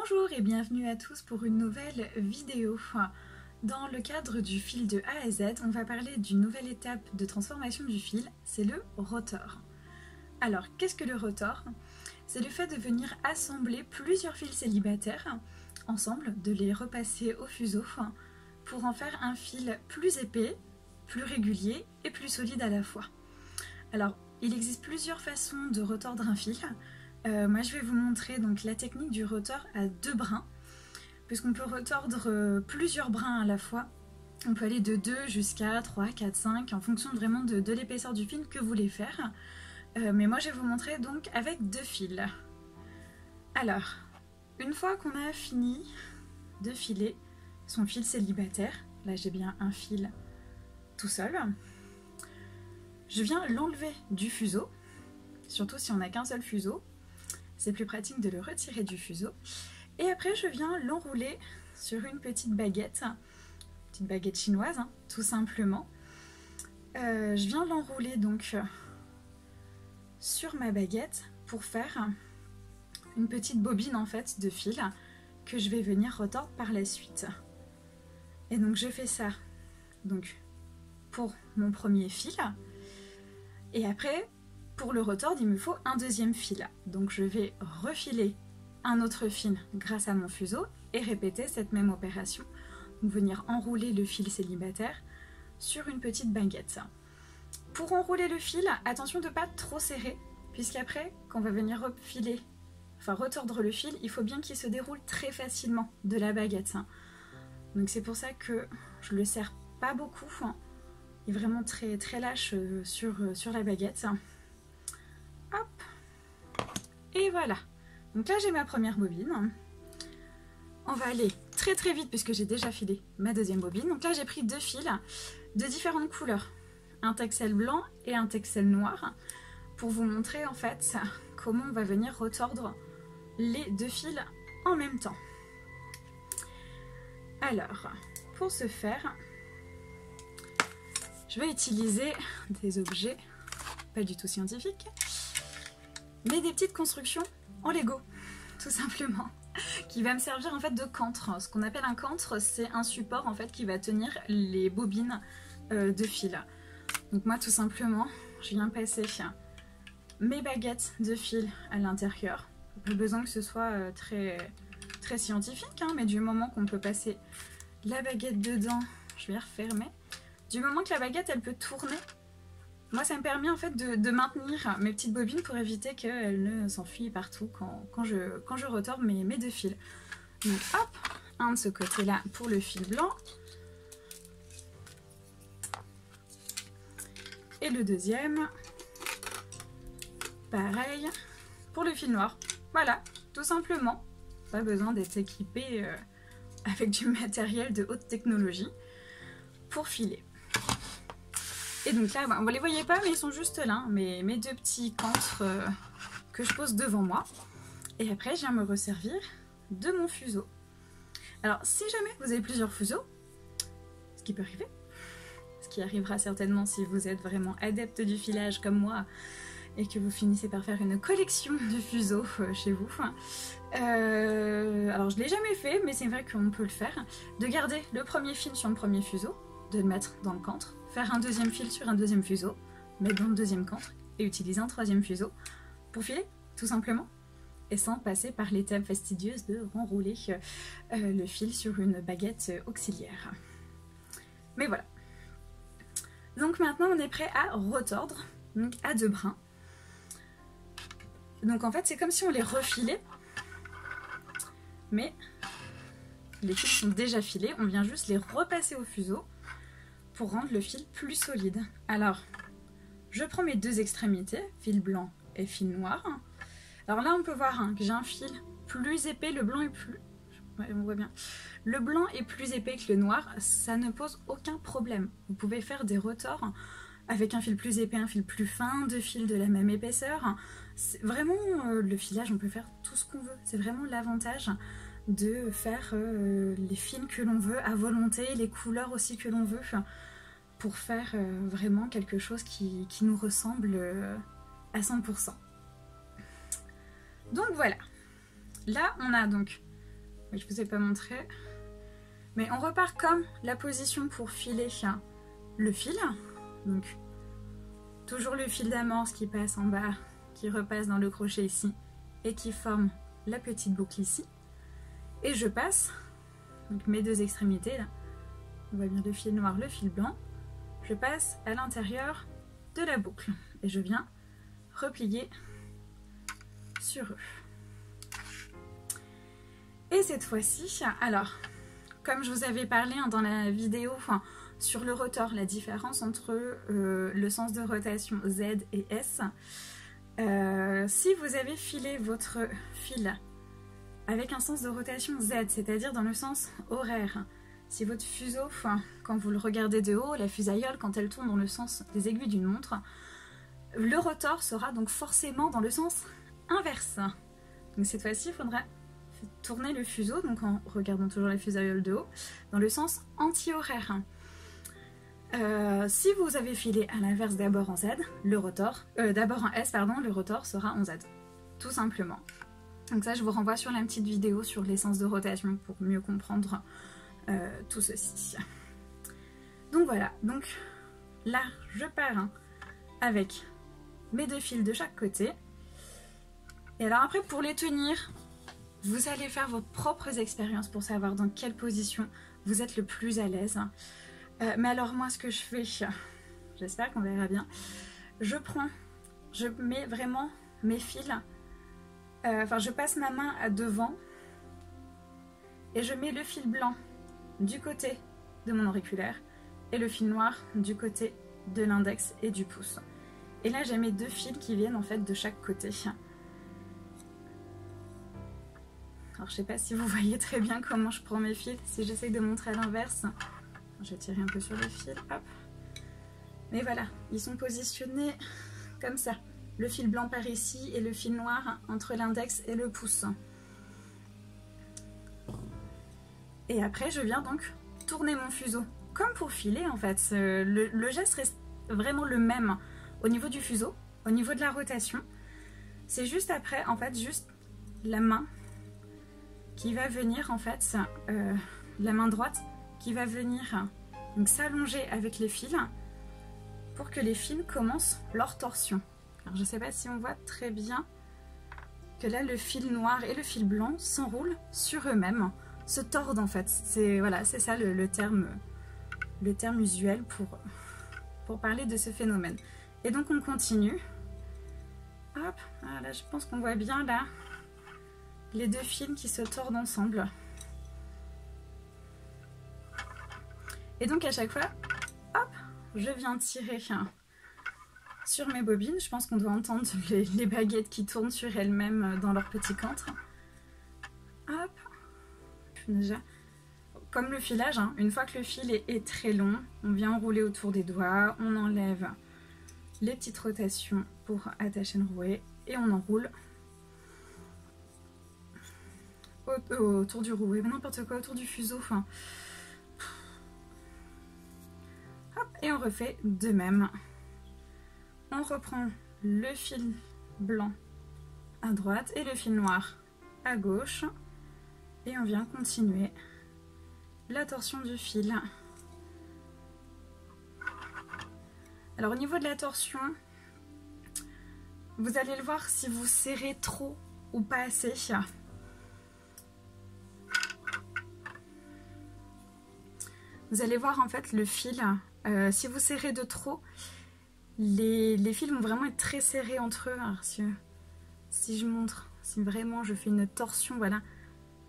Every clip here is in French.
Bonjour et bienvenue à tous pour une nouvelle vidéo. Dans le cadre du fil de A à Z, on va parler d'une nouvelle étape de transformation du fil, c'est le rotor. Alors, qu'est-ce que le rotor? C'est le fait de venir assembler plusieurs fils célibataires ensemble, de les repasser au fuseau pour en faire un fil plus épais, plus régulier et plus solide à la fois. Alors, il existe plusieurs façons de retordre un fil. Moi je vais vous montrer donc la technique du rotor à 2 brins, puisqu'on peut retordre plusieurs brins à la fois. On peut aller de 2 jusqu'à 3, 4, 5 en fonction vraiment de l'épaisseur du fil que vous voulez faire. Mais moi je vais vous montrer donc avec 2 fils. Alors, une fois qu'on a fini de filer son fil célibataire, là j'ai bien un fil tout seul, je viens l'enlever du fuseau, surtout si on n'a qu'un seul fuseau. C'est plus pratique de le retirer du fuseau. Et après, je viens l'enrouler sur une petite baguette chinoise, hein, tout simplement. Je viens l'enrouler donc sur ma baguette pour faire une petite bobine en fait de fil que je vais venir retordre par la suite. Et donc je fais ça donc pour mon premier fil. Et après, pour le retordre, il me faut un deuxième fil. Donc je vais refiler un autre fil grâce à mon fuseau et répéter cette même opération. Donc venir enrouler le fil célibataire sur une petite baguette. Pour enrouler le fil, attention de ne pas trop serrer, puisqu'après, quand on va venir retordre le fil, il faut bien qu'il se déroule très facilement de la baguette. Donc c'est pour ça que je le serre pas beaucoup. Il est vraiment très, très lâche sur la baguette. Hop, et voilà. Donc là j'ai ma première bobine. On va aller très très vite puisque j'ai déjà filé ma deuxième bobine. Donc là j'ai pris 2 fils de différentes couleurs, un texel blanc et un texel noir, pour vous montrer en fait comment on va venir retordre les 2 fils en même temps. Alors, pour ce faire, je vais utiliser des objets pas du tout scientifiques, mais des petites constructions en Lego, tout simplement, qui va me servir en fait de cantre. Ce qu'on appelle un cantre, c'est un support en fait qui va tenir les bobines de fil. Donc moi tout simplement, je viens passer mes baguettes de fil à l'intérieur. Pas besoin que ce soit très scientifique, hein, mais du moment qu'on peut passer la baguette dedans, je vais refermer. Du moment que la baguette elle peut tourner, moi ça me permet en fait de maintenir mes petites bobines pour éviter qu'elles ne s'enfuient partout quand je retorde mes 2 fils. Donc hop, un de ce côté là pour le fil blanc. Et le deuxième, pareil, pour le fil noir. Voilà, tout simplement. Pas besoin d'être équipé avec du matériel de haute technologie pour filer. Et donc là, vous ne les voyez pas, mais ils sont juste là, mes 2 petits cantres que je pose devant moi. Et après, je viens me resservir de mon fuseau. Alors, si jamais vous avez plusieurs fuseaux, ce qui peut arriver, ce qui arrivera certainement si vous êtes vraiment adepte du filage comme moi, et que vous finissez par faire une collection de fuseaux chez vous. Alors, je ne l'ai jamais fait, mais c'est vrai qu'on peut le faire. De garder le premier fil sur le premier fuseau, de le mettre dans le cantre, faire un deuxième fil sur un deuxième fuseau, mettre dans le deuxième cantre et utiliser un troisième fuseau pour filer, tout simplement, et sans passer par l'étape fastidieuse de renrouler le fil sur une baguette auxiliaire. Mais voilà. Donc maintenant on est prêt à retordre, donc à 2 brins. Donc en fait c'est comme si on les refilait, mais les fils sont déjà filés, on vient juste les repasser au fuseau pour rendre le fil plus solide. Alors, je prends mes 2 extrémités, fil blanc et fil noir. Alors là, on peut voir que j'ai un fil plus épais, le blanc est plus... Ouais, on voit bien. Le blanc est plus épais que le noir, ça ne pose aucun problème. Vous pouvez faire des retords avec un fil plus épais, un fil plus fin, 2 fils de la même épaisseur. Vraiment, le filage, on peut faire tout ce qu'on veut. C'est vraiment l'avantage de faire les fils que l'on veut à volonté, les couleurs aussi que l'on veut, pour faire vraiment quelque chose qui nous ressemble à 100%. Donc voilà, là on a donc Oui, je vous ai pas montré. Mais on repart comme la position pour filer le fil. Donc, toujours le fil d'amorce qui passe en bas, qui repasse dans le crochet ici et qui forme la petite boucle ici. Et je passe donc mes deux extrémités là. On voit bien le fil noir, le fil blanc. Je passe à l'intérieur de la boucle et je viens replier sur eux. Et cette fois-ci, alors, comme je vous avais parlé dans la vidéo sur le rotor, la différence entre le sens de rotation Z et S, si vous avez filé votre fil avec un sens de rotation Z, c'est-à-dire dans le sens horaire, si votre fuseau, quand vous le regardez de haut, la fusaïole, quand elle tourne dans le sens des aiguilles d'une montre, le rotor sera donc forcément dans le sens inverse. Donc cette fois-ci, il faudra tourner le fuseau, donc en regardant toujours la fusaïole de haut, dans le sens anti-horaire. Si vous avez filé à l'inverse d'abord en Z, le rotor, d'abord en S, pardon, le rotor sera en Z, tout simplement. Donc ça, je vous renvoie sur la petite vidéo sur les sens de rotation pour mieux comprendre tout ceci. Donc voilà, donc là, je pars avec mes deux fils de chaque côté. Et alors après, pour les tenir, vous allez faire vos propres expériences pour savoir dans quelle position vous êtes le plus à l'aise. Mais alors moi, ce que je fais, j'espère qu'on verra bien, je mets vraiment mes fils, je passe ma main à devant et je mets le fil blanc du côté de mon auriculaire et le fil noir du côté de l'index et du pouce. Et là, j'ai mes deux fils qui viennent en fait de chaque côté. Alors, je sais pas si vous voyez très bien comment je prends mes fils. Si j'essaye de montrer à l'inverse, je vais tirer un peu sur le fil, hop. Mais voilà, ils sont positionnés comme ça. Le fil blanc par ici et le fil noir entre l'index et le pouce. Et après, je viens donc tourner mon fuseau. Comme pour filer, en fait. Le geste reste vraiment le même au niveau du fuseau, au niveau de la rotation. C'est juste après, en fait, juste la main qui va venir, en fait, la main droite qui va venir donc s'allonger avec les fils pour que les fils commencent leur torsion. Alors, je ne sais pas si on voit très bien que là, le fil noir et le fil blanc s'enroulent sur eux-mêmes, se tordent en fait. C'est voilà, c'est ça le terme usuel pour parler de ce phénomène. Et donc on continue. Hop, ah, là je pense qu'on voit bien là les deux fils qui se tordent ensemble. Et donc à chaque fois, hop, je viens tirer sur mes bobines. Je pense qu'on doit entendre les baguettes qui tournent sur elles-mêmes dans leur petit cantre. Hop, déjà, comme le filage, une fois que le fil est très long, on vient enrouler autour des doigts, on enlève les petites rotations pour attacher le rouet et on enroule autour du rouet, n'importe quoi, autour du fuseau. Hop, et on refait de même. On reprend le fil blanc à droite et le fil noir à gauche et on vient continuer la torsion du fil. Alors au niveau de la torsion, vous allez le voir si vous serrez trop ou pas assez. Vous allez voir en fait le fil, si vous serrez de trop, les fils vont vraiment être très serrés entre eux. Alors si je montre, si vraiment je fais une torsion, voilà,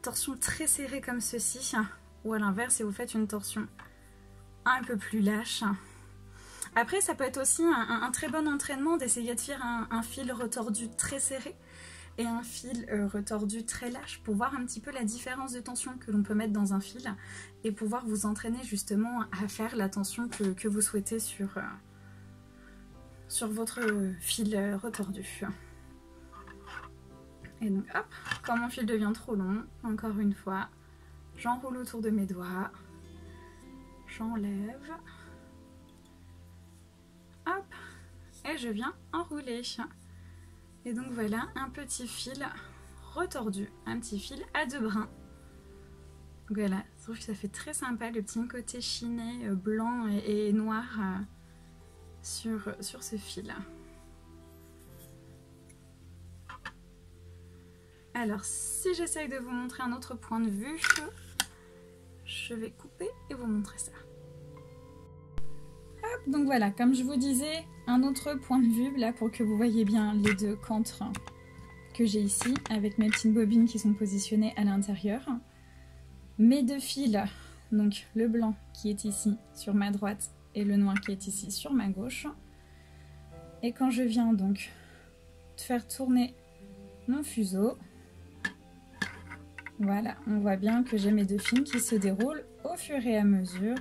torsion très serrée comme ceci, ou à l'inverse si vous faites une torsion un peu plus lâche. Après ça peut être aussi un très bon entraînement d'essayer de faire un fil retordu très serré et un fil retordu très lâche pour voir un petit peu la différence de tension que l'on peut mettre dans un fil et pouvoir vous entraîner justement à faire la tension que vous souhaitez sur votre fil retordu. Et donc hop, quand mon fil devient trop long, encore une fois, j'enroule autour de mes doigts, j'enlève, hop, et je viens enrouler. Et donc voilà un petit fil retordu, un petit fil à deux brins Donc voilà, je trouve que ça fait très sympa le petit côté chiné blanc et noir sur ce fil. Alors si j'essaye de vous montrer un autre point de vue, je vais couper et vous montrer ça. Hop, donc voilà, comme je vous disais, un autre point de vue là pour que vous voyez bien les deux cantres que j'ai ici avec mes petites bobines qui sont positionnées à l'intérieur. Mes deux fils, donc le blanc qui est ici sur ma droite et le noir qui est ici sur ma gauche. Et quand je viens donc de faire tourner mon fuseau, voilà, on voit bien que j'ai mes deux fils qui se déroulent au fur et à mesure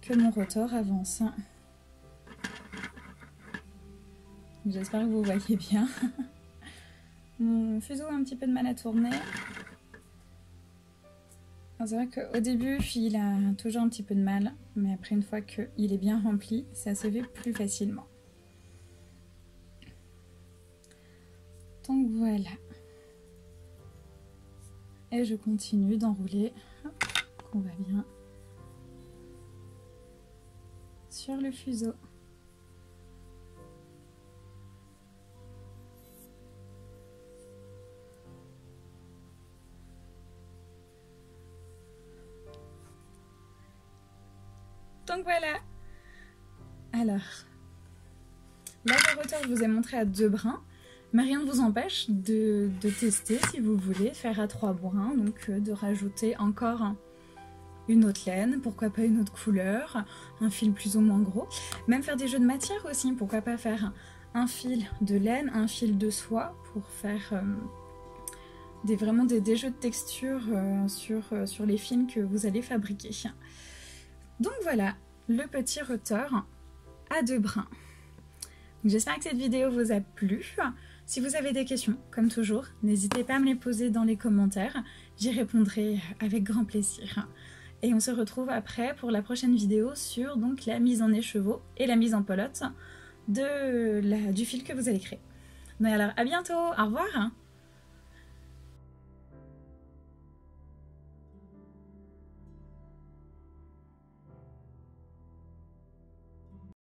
que mon rotor avance. J'espère que vous voyez bien. Mon fuseau a un petit peu de mal à tourner. C'est vrai qu'au début, il a toujours un petit peu de mal, mais après une fois qu'il est bien rempli, ça se fait plus facilement. Donc voilà. Et je continue d'enrouler, qu'on voit bien, sur le fuseau. Donc voilà. Alors, là le rotor je vous ai montré à 2 brins, mais rien ne vous empêche de tester si vous voulez faire à 3 brins, donc de rajouter encore une autre laine, pourquoi pas une autre couleur, un fil plus ou moins gros, même faire des jeux de matière aussi, pourquoi pas faire un fil de laine, un fil de soie pour faire vraiment des jeux de texture sur les fils que vous allez fabriquer. Donc voilà, le petit rotor à 2 brins. J'espère que cette vidéo vous a plu. Si vous avez des questions, comme toujours, n'hésitez pas à me les poser dans les commentaires. J'y répondrai avec grand plaisir. Et on se retrouve après pour la prochaine vidéo sur donc, la mise en écheveau et la mise en pelote du fil que vous allez créer. Donc alors, à bientôt, au revoir.